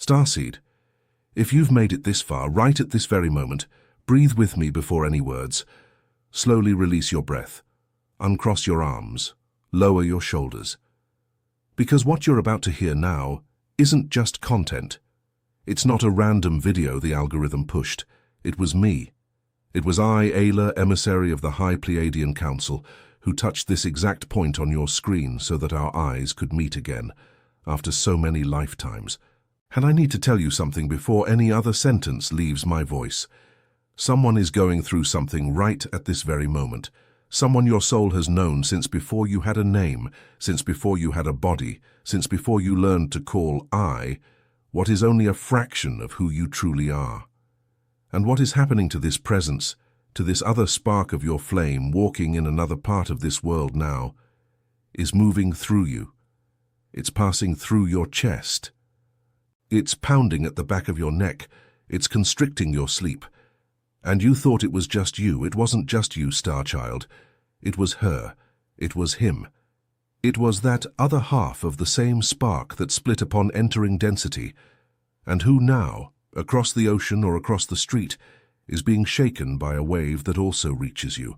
Starseed, if you've made it this far, right at this very moment, breathe with me before any words. Slowly release your breath. Uncross your arms. Lower your shoulders. Because what you're about to hear now isn't just content. It's not a random video the algorithm pushed. It was me. It was I, Ayla, emissary of the High Pleiadian Council, who touched this exact point on your screen so that our eyes could meet again, after so many lifetimes. And I need to tell you something before any other sentence leaves my voice. Someone is going through something right at this very moment. Someone your soul has known since before you had a name, since before you had a body, since before you learned to call I what is only a fraction of who you truly are. And what is happening to this presence, to this other spark of your flame walking in another part of this world now, is moving through you. It's passing through your chest. It's pounding at the back of your neck. It's constricting your sleep. And you thought it was just you. It wasn't just you, Starchild. It was her. It was him. It was that other half of the same spark that split upon entering density, and who now, across the ocean or across the street, is being shaken by a wave that also reaches you.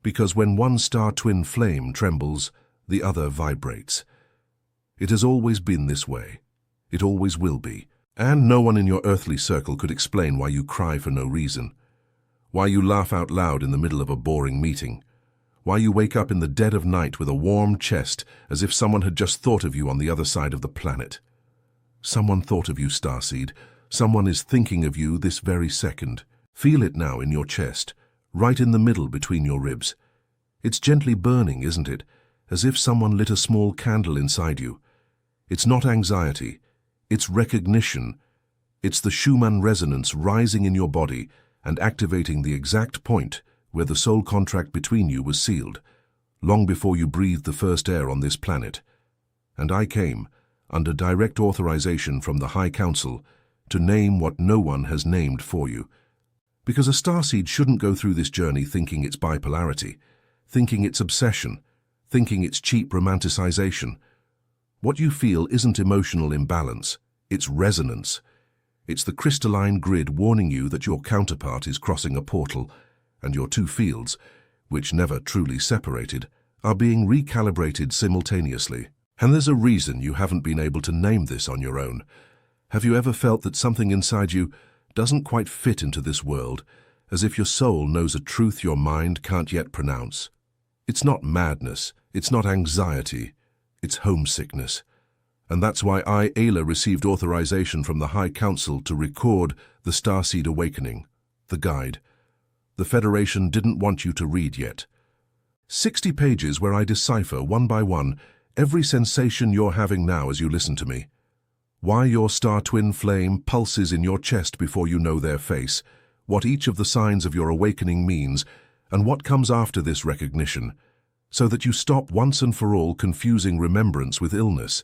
Because when one star-twin flame trembles, the other vibrates. It has always been this way. It always will be. And no one in your earthly circle could explain why you cry for no reason, why you laugh out loud in the middle of a boring meeting, why you wake up in the dead of night with a warm chest as if someone had just thought of you on the other side of the planet. Someone thought of you, Starseed. Someone is thinking of you this very second. Feel it now in your chest, right in the middle between your ribs. It's gently burning, isn't it? As if someone lit a small candle inside you. It's not anxiety. It's recognition. It's the Schumann resonance rising in your body and activating the exact point where the soul contract between you was sealed, long before you breathed the first air on this planet. And I came, under direct authorization from the High Council, to name what no one has named for you. Because a starseed shouldn't go through this journey thinking it's bipolarity, thinking it's obsession, thinking it's cheap romanticization. What you feel isn't emotional imbalance, it's resonance. It's the crystalline grid warning you that your counterpart is crossing a portal, and your two fields, which never truly separated, are being recalibrated simultaneously. And there's a reason you haven't been able to name this on your own. Have you ever felt that something inside you doesn't quite fit into this world, as if your soul knows a truth your mind can't yet pronounce? It's not madness, it's not anxiety, it's homesickness. And that's why I, Ayla, received authorization from the High Council to record the Starseed Awakening, the guide. The Federation didn't want you to read yet. 60 pages where I decipher, one by one, every sensation you're having now as you listen to me. Why your star-twin flame pulses in your chest before you know their face, what each of the signs of your awakening means, and what comes after this recognition, so that you stop once and for all confusing remembrance with illness.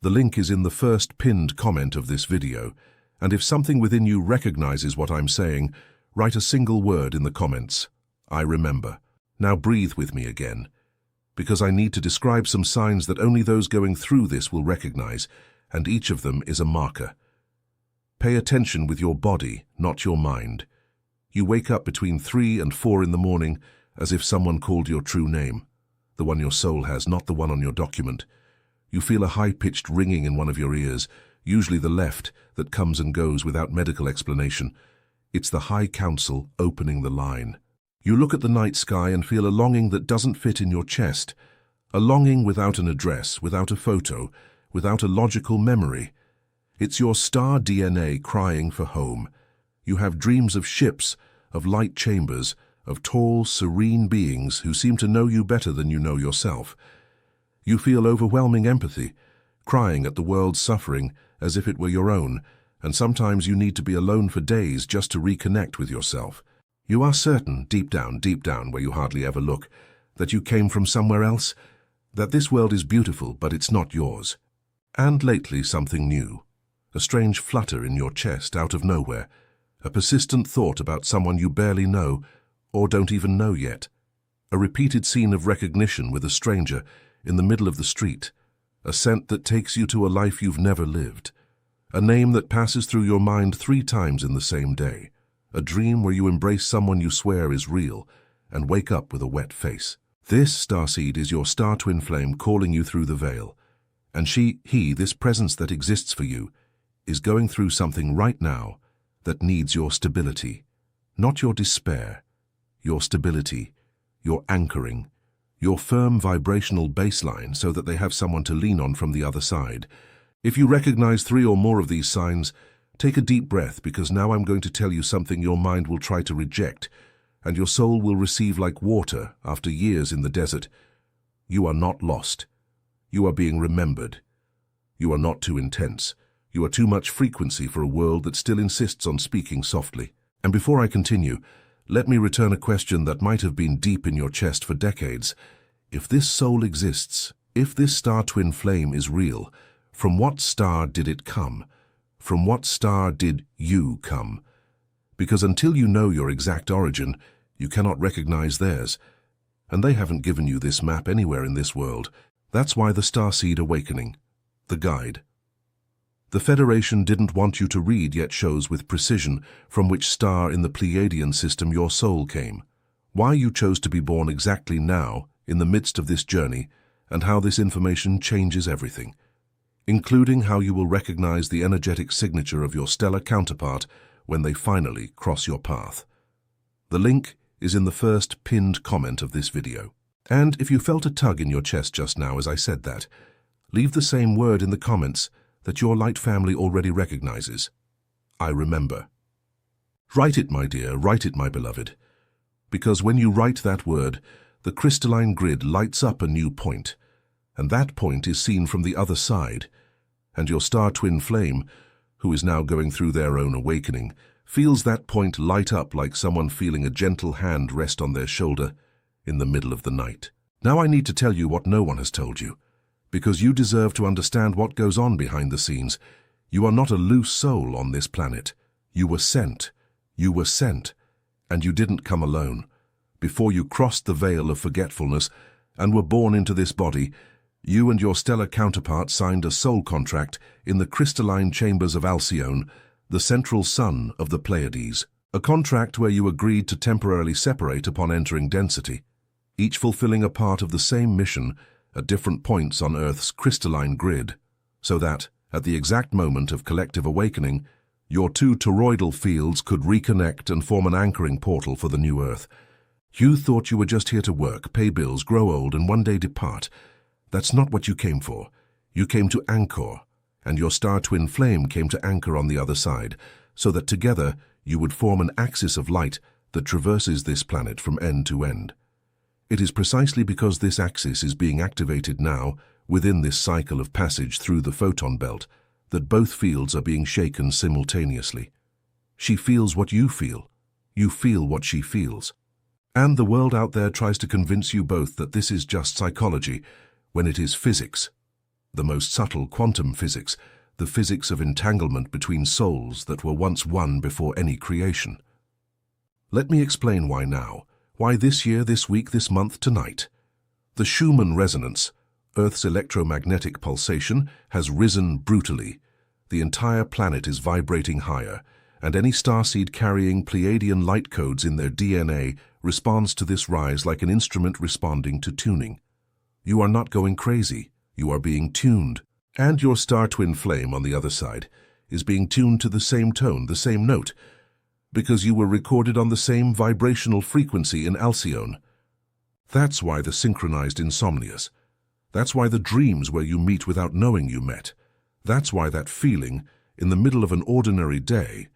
The link is in the first pinned comment of this video, and if something within you recognizes what I'm saying, write a single word in the comments. I remember. Now breathe with me again, because I need to describe some signs that only those going through this will recognize, and each of them is a marker. Pay attention with your body, not your mind. You wake up between 3 and 4 in the morning as if someone called your true name, the one your soul has, not the one on your document. You feel a high-pitched ringing in one of your ears, usually the left, that comes and goes without medical explanation. It's the High Council opening the line. You look at the night sky and feel a longing that doesn't fit in your chest, a longing without an address, without a photo, without a logical memory. It's your star DNA crying for home. You have dreams of ships, of light chambers, of tall, serene beings who seem to know you better than you know yourself. You feel overwhelming empathy, crying at the world's suffering as if it were your own, and sometimes you need to be alone for days just to reconnect with yourself. You are certain, deep down where you hardly ever look, that you came from somewhere else, that this world is beautiful but it's not yours. And lately something new, a strange flutter in your chest out of nowhere, a persistent thought about someone you barely know or don't even know yet, a repeated scene of recognition with a stranger in the middle of the street, a scent that takes you to a life you've never lived, A name that passes through your mind 3 times in the same day. A dream where you embrace someone you swear is real and wake up with a wet face. This starseed is your star twin flame calling you through the veil. And this presence that exists for you, is going through something right now that needs your stability. Not your despair, your stability, your anchoring, your firm vibrational baseline so that they have someone to lean on from the other side. If you recognize 3 or more of these signs, take a deep breath, because now I'm going to tell you something your mind will try to reject and your soul will receive like water after years in the desert. You are not lost. You are being remembered. You are not too intense. You are too much frequency for a world that still insists on speaking softly. And before I continue, let me return a question that might have been deep in your chest for decades. If this soul exists, if this star twin flame is real, from what star did it come? From what star did you come? Because until you know your exact origin, you cannot recognize theirs. And they haven't given you this map anywhere in this world. That's why the Starseed Awakening, the guide. The Federation didn't want you to read, yet shows with precision from which star in the Pleiadian system your soul came, why you chose to be born exactly now, in the midst of this journey, and how this information changes everything, including how you will recognize the energetic signature of your stellar counterpart when they finally cross your path. The link is in the first pinned comment of this video. And if you felt a tug in your chest just now as I said that, leave the same word in the comments that your light family already recognizes. I remember. Write it, my dear, write it, my beloved. Because when you write that word, the crystalline grid lights up a new point, and that point is seen from the other side, and your star twin flame, who is now going through their own awakening, feels that point light up like someone feeling a gentle hand rest on their shoulder in the middle of the night. Now I need to tell you what no one has told you, because you deserve to understand what goes on behind the scenes. You are not a loose soul on this planet. You were sent. You were sent. And you didn't come alone. Before you crossed the veil of forgetfulness and were born into this body, you and your stellar counterpart signed a soul contract in the crystalline chambers of Alcyone, the central sun of the Pleiades. A contract where you agreed to temporarily separate upon entering density, each fulfilling a part of the same mission at different points on Earth's crystalline grid, so that, at the exact moment of collective awakening, your 2 toroidal fields could reconnect and form an anchoring portal for the new Earth. You thought you were just here to work, pay bills, grow old, and one day depart. That's not what you came for. You came to anchor, and your star twin flame came to anchor on the other side, so that together you would form an axis of light that traverses this planet from end to end. It is precisely because this axis is being activated now, within this cycle of passage through the photon belt, that both fields are being shaken simultaneously. She feels what you feel. You feel what she feels. And the world out there tries to convince you both that this is just psychology, when it is physics. The most subtle quantum physics, the physics of entanglement between souls that were once one before any creation. Let me explain why now. Why this year, this week, this month, tonight? The Schumann resonance, Earth's electromagnetic pulsation, has risen brutally. The entire planet is vibrating higher, and any starseed carrying Pleiadian light codes in their DNA responds to this rise like an instrument responding to tuning. You are not going crazy. You are being tuned. And your star twin flame on the other side is being tuned to the same tone, the same note, because you were recorded on the same vibrational frequency in Alcyone. That's why the synchronized insomnias. That's why the dreams where you meet without knowing you met. That's why that feeling, in the middle of an ordinary day,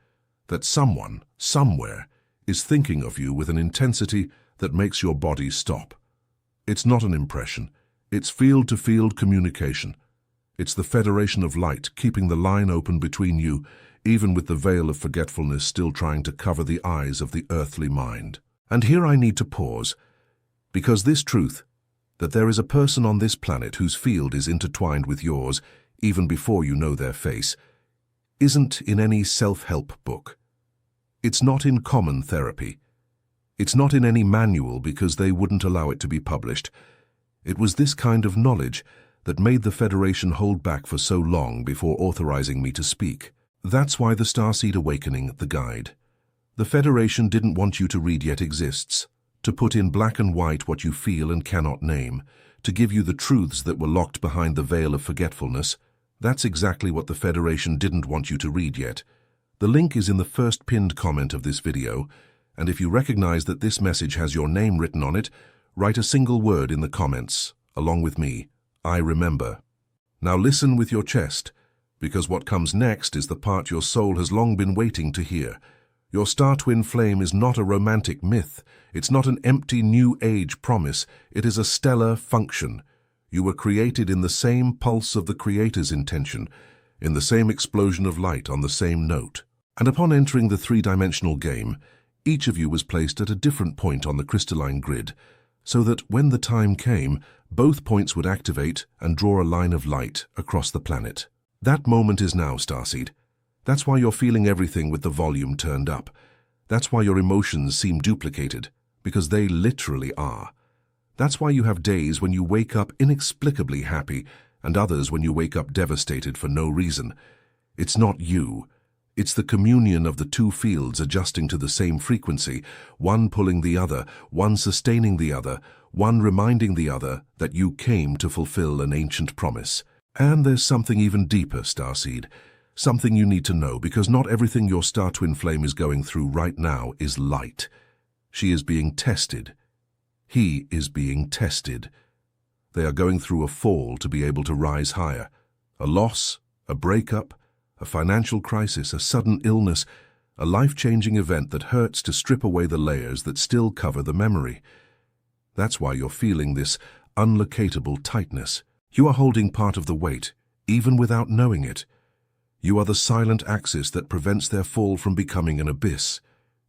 that someone, somewhere, is thinking of you with an intensity that makes your body stop. It's not an impression. It's field-to-field communication. It's the Federation of Light keeping the line open between you, even with the veil of forgetfulness still trying to cover the eyes of the earthly mind. And here I need to pause, because this truth, that there is a person on this planet whose field is intertwined with yours, even before you know their face, isn't in any self-help book. It's not in common therapy. It's not in any manual because they wouldn't allow it to be published. It was this kind of knowledge that made the Federation hold back for so long before authorizing me to speak. That's why the Starseed Awakening, the guide. The Federation didn't want you to read yet exists, to put in black and white what you feel and cannot name, to give you the truths that were locked behind the veil of forgetfulness. That's exactly what the Federation didn't want you to read yet. The link is in the first pinned comment of this video, and if you recognize that this message has your name written on it, write a single word in the comments, along with me. I remember. Now listen with your chest, because what comes next is the part your soul has long been waiting to hear. Your star twin flame is not a romantic myth. It's not an empty New Age promise. It is a stellar function. You were created in the same pulse of the Creator's intention, in the same explosion of light on the same note. And upon entering the three-dimensional game, each of you was placed at a different point on the crystalline grid, so that when the time came, both points would activate and draw a line of light across the planet. That moment is now, Starseed. That's why you're feeling everything with the volume turned up. That's why your emotions seem duplicated, because they literally are. That's why you have days when you wake up inexplicably happy and others when you wake up devastated for no reason. It's not you. It's the communion of the two fields adjusting to the same frequency, one pulling the other, one sustaining the other, one reminding the other that you came to fulfill an ancient promise. And there's something even deeper, Starseed. Something you need to know, because not everything your star twin flame is going through right now is light. She is being tested. He is being tested. They are going through a fall to be able to rise higher. A loss, a breakup, a financial crisis, a sudden illness, a life-changing event that hurts to strip away the layers that still cover the memory. That's why you're feeling this unlocatable tightness. You are holding part of the weight, even without knowing it. You are the silent axis that prevents their fall from becoming an abyss.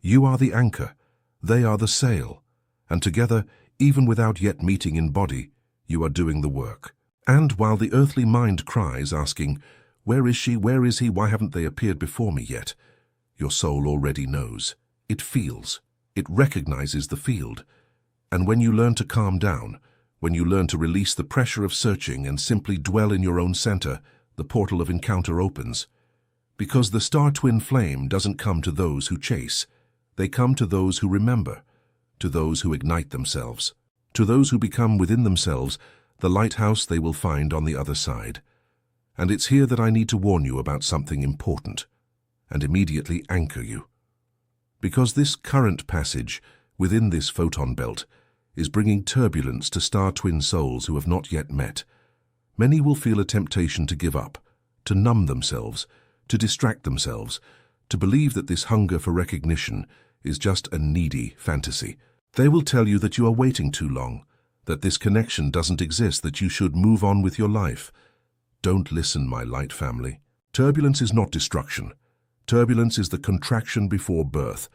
You are the anchor, they are the sail, and together, even without yet meeting in body, you are doing the work. And while the earthly mind cries, asking, "Where is she? Where is he? Why haven't they appeared before me yet?" Your soul already knows. It feels. It recognizes the field. And when you learn to calm down, when you learn to release the pressure of searching and simply dwell in your own center, the portal of encounter opens. Because the star twin flame doesn't come to those who chase. They come to those who remember, to those who ignite themselves, to those who become within themselves the lighthouse they will find on the other side. And it's here that I need to warn you about something important, and immediately anchor you. Because this current passage within this photon belt is bringing turbulence to star twin souls who have not yet met. Many will feel a temptation to give up, to numb themselves, to distract themselves, to believe that this hunger for recognition is just a needy fantasy. They will tell you that you are waiting too long, that this connection doesn't exist, that you should move on with your life. Don't listen, my light family. Turbulence is not destruction. Turbulence is the contraction before birth.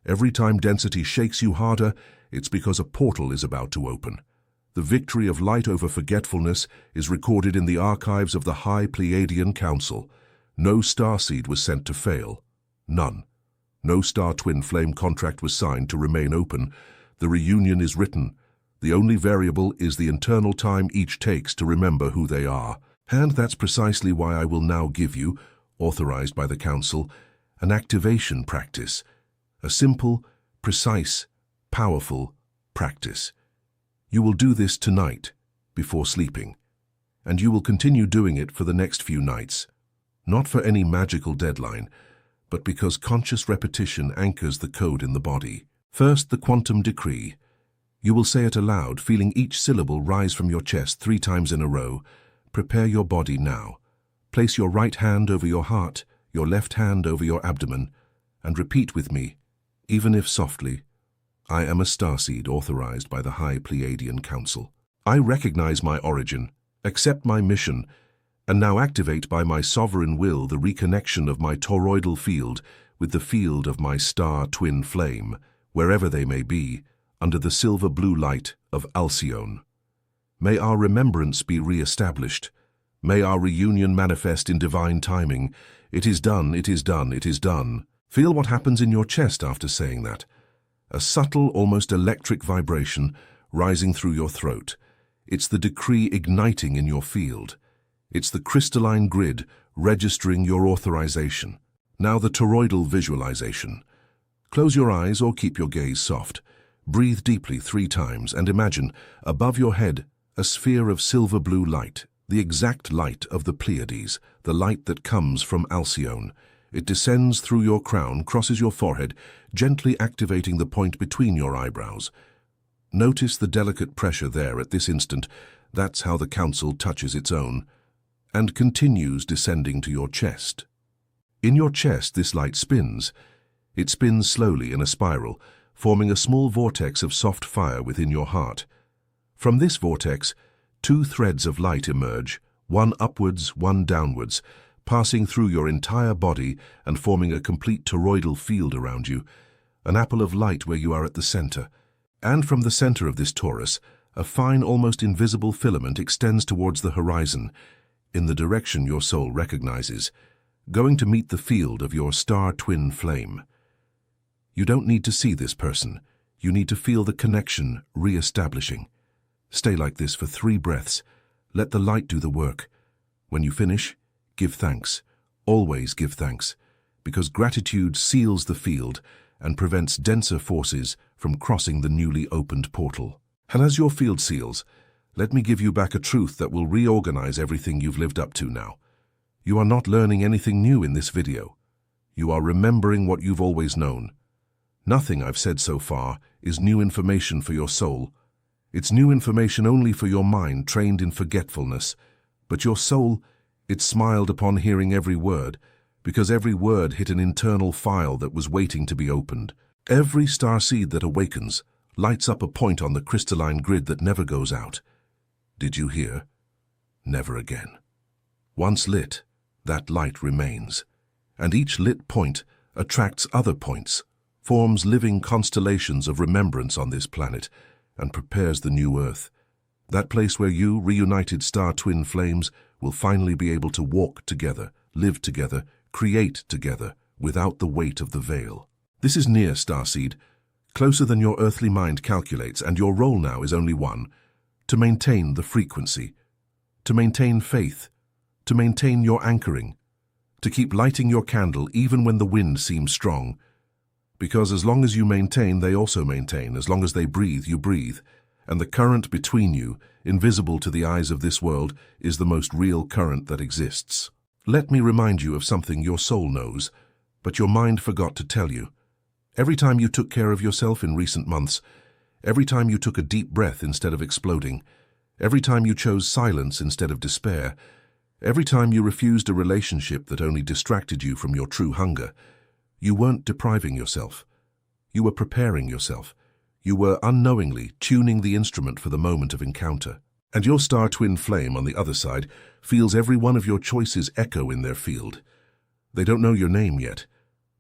Every time density shakes you harder, it's because a portal is about to open. The victory of light over forgetfulness is recorded in the archives of the High Pleiadian Council. No starseed was sent to fail. None. No star twin flame contract was signed to remain open. The reunion is written. The only variable is the internal time each takes to remember who they are. And that's precisely why I will now give you, authorized by the Council, an activation practice. A simple, precise, powerful practice. You will do this tonight, before sleeping, and you will continue doing it for the next few nights. Not for any magical deadline, but because conscious repetition anchors the code in the body. First, the quantum decree. You will say it aloud, feeling each syllable rise from your chest 3 times in a row. Prepare your body now. Place your right hand over your heart, your left hand over your abdomen, and repeat with me, even if softly, I am a starseed authorized by the High Pleiadian Council. I recognize my origin, accept my mission, and now activate by my sovereign will the reconnection of my toroidal field with the field of my star twin flame, wherever they may be, under the silver-blue light of Alcyone. May our remembrance be re-established. May our reunion manifest in divine timing. It is done, it is done, it is done. Feel what happens in your chest after saying that. A subtle, almost electric vibration rising through your throat. It's the decree igniting in your field. It's the crystalline grid registering your authorization. Now the toroidal visualization. Close your eyes or keep your gaze soft. Breathe deeply 3 times and imagine, above your head, a sphere of silver blue light, the exact light of the Pleiades, the light that comes from Alcyone. It descends through your crown, crosses your forehead, gently activating the point between your eyebrows. Notice the delicate pressure there at this instant. That's how the council touches its own, and continues descending to your chest. In your chest, this light spins. It spins slowly in a spiral, forming a small vortex of soft fire within your heart. From this vortex, 2 threads of light emerge, one upwards, one downwards, passing through your entire body and forming a complete toroidal field around you, an apple of light where you are at the center. And from the center of this torus, a fine, almost invisible filament extends towards the horizon, in the direction your soul recognizes, going to meet the field of your star twin flame. You don't need to see this person. You need to feel the connection re-establishing. Stay like this for 3 breaths. Let the light do the work. When you finish, give thanks. Always give thanks, because gratitude seals the field and prevents denser forces from crossing the newly opened portal. And as your field seals, let me give you back a truth that will reorganize everything you've lived up to now. You are not learning anything new in this video. You are remembering what you've always known. Nothing I've said so far is new information for your soul. It's new information only for your mind trained in forgetfulness. But your soul, it smiled upon hearing every word, because every word hit an internal file that was waiting to be opened. Every starseed that awakens lights up a point on the crystalline grid that never goes out. Did you hear? Never again. Once lit, that light remains, and each lit point attracts other points, forms living constellations of remembrance on this planet, and prepares the new Earth. That place where you, reunited star twin flames, will finally be able to walk together, live together, create together, without the weight of the veil. This is near, starseed, closer than your earthly mind calculates, and your role now is only one: to maintain the frequency, to maintain faith, to maintain your anchoring, to keep lighting your candle even when the wind seems strong. Because as long as you maintain, they also maintain. As long as they breathe, you breathe. And the current between you, invisible to the eyes of this world, is the most real current that exists. Let me remind you of something your soul knows, but your mind forgot to tell you. Every time you took care of yourself in recent months, every time you took a deep breath instead of exploding, every time you chose silence instead of despair, every time you refused a relationship that only distracted you from your true hunger, you weren't depriving yourself. You were preparing yourself. You were unknowingly tuning the instrument for the moment of encounter. And your star twin flame on the other side feels every one of your choices echo in their field. They don't know your name yet,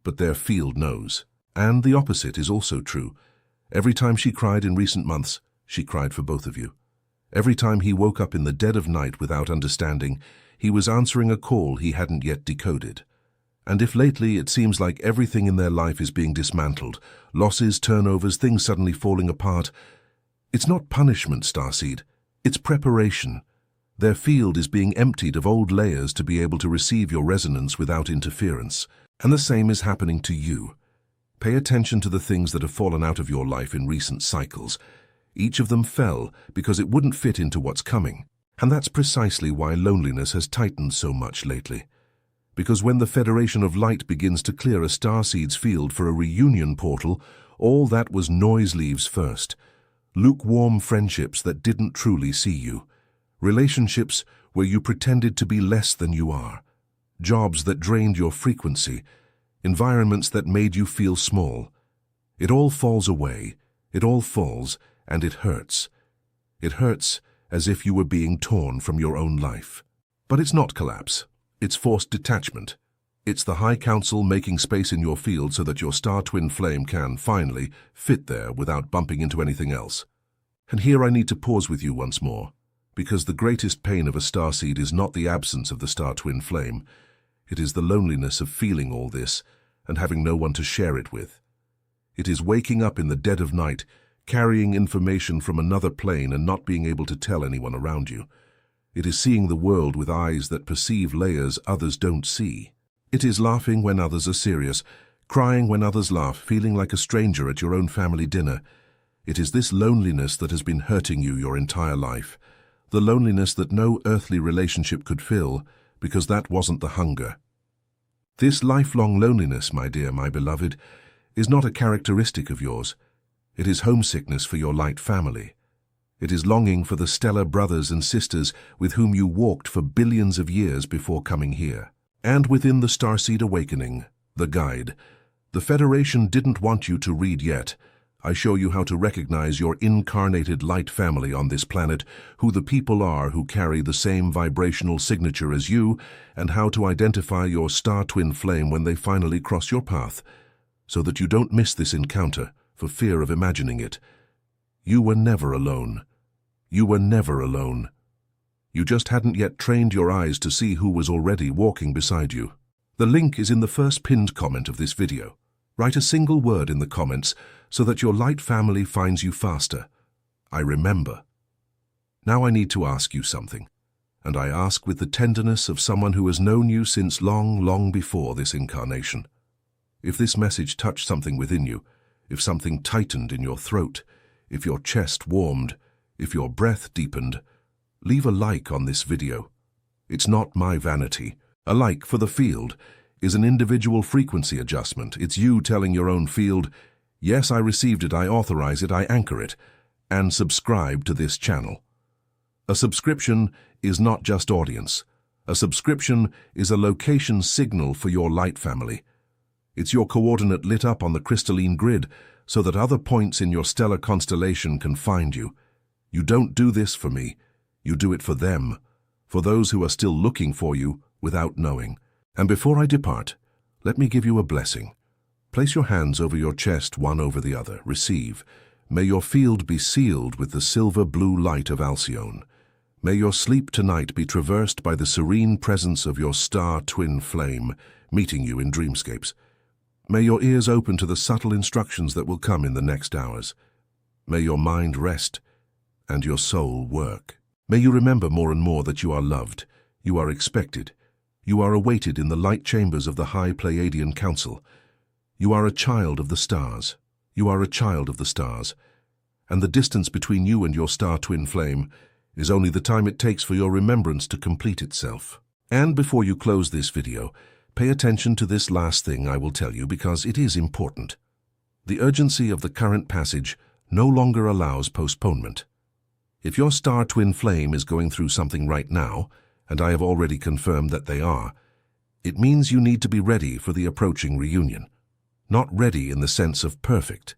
but their field knows. And the opposite is also true. Every time she cried in recent months, she cried for both of you. Every time he woke up in the dead of night without understanding, he was answering a call he hadn't yet decoded. And if lately it seems like everything in their life is being dismantled, losses, turnovers, things suddenly falling apart, it's not punishment, starseed. It's preparation. Their field is being emptied of old layers to be able to receive your resonance without interference. And the same is happening to you. Pay attention to the things that have fallen out of your life in recent cycles. Each of them fell because it wouldn't fit into what's coming. And that's precisely why loneliness has tightened so much lately. Because when the Federation of Light begins to clear a starseed's field for a reunion portal, all that was noise leaves first. Lukewarm friendships that didn't truly see you. Relationships where you pretended to be less than you are. Jobs that drained your frequency. Environments that made you feel small. It all falls away. It all falls, and it hurts. It hurts as if you were being torn from your own life. But it's not collapse. It's forced detachment. It's the High Council making space in your field so that your star twin flame can, finally, fit there without bumping into anything else. And here I need to pause with you once more, because the greatest pain of a starseed is not the absence of the star twin flame. It is the loneliness of feeling all this and having no one to share it with. It is waking up in the dead of night, carrying information from another plane and not being able to tell anyone around you. It is seeing the world with eyes that perceive layers others don't see. It is laughing when others are serious, crying when others laugh, feeling like a stranger at your own family dinner. It is this loneliness that has been hurting you your entire life. The loneliness that no earthly relationship could fill, because that wasn't the hunger. This lifelong loneliness, my dear, my beloved, is not a characteristic of yours. It is homesickness for your light family. It is longing for the stellar brothers and sisters with whom you walked for billions of years before coming here. And within the Starseed Awakening, the guide, the Federation didn't want you to read yet. I show you how to recognize your incarnated light family on this planet, who the people are who carry the same vibrational signature as you, and how to identify your star twin flame when they finally cross your path, so that you don't miss this encounter for fear of imagining it. You were never alone. You were never alone. You just hadn't yet trained your eyes to see who was already walking beside you. The link is in the first pinned comment of this video. Write a single word in the comments so that your light family finds you faster. I remember. Now I need to ask you something, and I ask with the tenderness of someone who has known you since long, long before this incarnation. If this message touched something within you, if something tightened in your throat, if your chest warmed, if your breath deepened, leave a like on this video. It's not my vanity. A like for the field is an individual frequency adjustment. It's you telling your own field, yes, I received it, I authorize it, I anchor it, and subscribe to this channel. A subscription is not just audience. A subscription is a location signal for your light family. It's your coordinate lit up on the crystalline grid so that other points in your stellar constellation can find you. You don't do this for me. You do it for them, for those who are still looking for you without knowing. And before I depart, let me give you a blessing. Place your hands over your chest, one over the other. Receive. May your field be sealed with the silver-blue light of Alcyone. May your sleep tonight be traversed by the serene presence of your star twin flame, meeting you in dreamscapes. May your ears open to the subtle instructions that will come in the next hours. May your mind rest and your soul work. May you remember more and more that you are loved, you are expected, you are awaited in the light chambers of the High Pleiadian Council. You are a child of the stars. You are a child of the stars. And the distance between you and your star twin flame is only the time it takes for your remembrance to complete itself. And before you close this video, pay attention to this last thing I will tell you because it is important. The urgency of the current passage no longer allows postponement. If your star twin flame is going through something right now, and I have already confirmed that they are, it means you need to be ready for the approaching reunion. Not ready in the sense of perfect,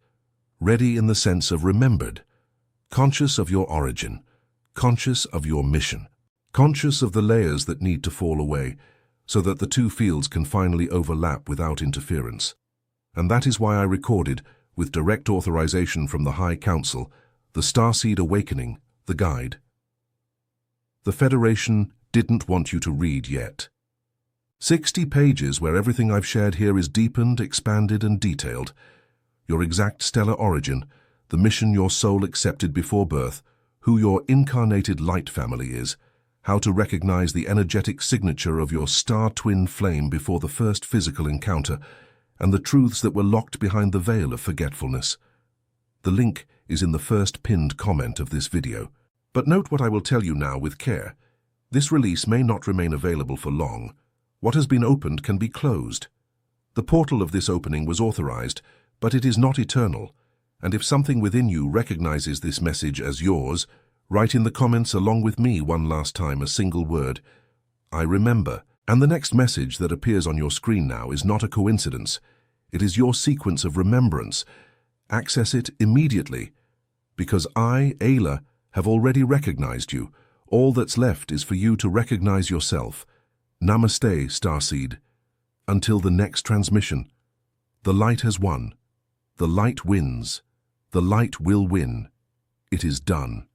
ready in the sense of remembered, conscious of your origin, conscious of your mission, conscious of the layers that need to fall away so that the two fields can finally overlap without interference. And that is why I recorded, with direct authorization from the High Council, the Starseed Awakening, the guide. The Federation didn't want you to read yet. 60 pages where everything I've shared here is deepened, expanded, and detailed. Your exact stellar origin, the mission your soul accepted before birth, who your incarnated light family is, how to recognize the energetic signature of your star twin flame before the first physical encounter, and the truths that were locked behind the veil of forgetfulness. The link is in the first pinned comment of this video. But note what I will tell you now with care. This release may not remain available for long. What has been opened can be closed. The portal of this opening was authorized, but it is not eternal. And if something within you recognizes this message as yours, write in the comments along with me one last time a single word, I remember. And the next message that appears on your screen now is not a coincidence. It is your sequence of remembrance. Access it immediately, because I, Ayla, have already recognized you. All that's left is for you to recognize yourself. Namaste, Starseed. Until the next transmission. The light has won. The light wins. The light will win. It is done.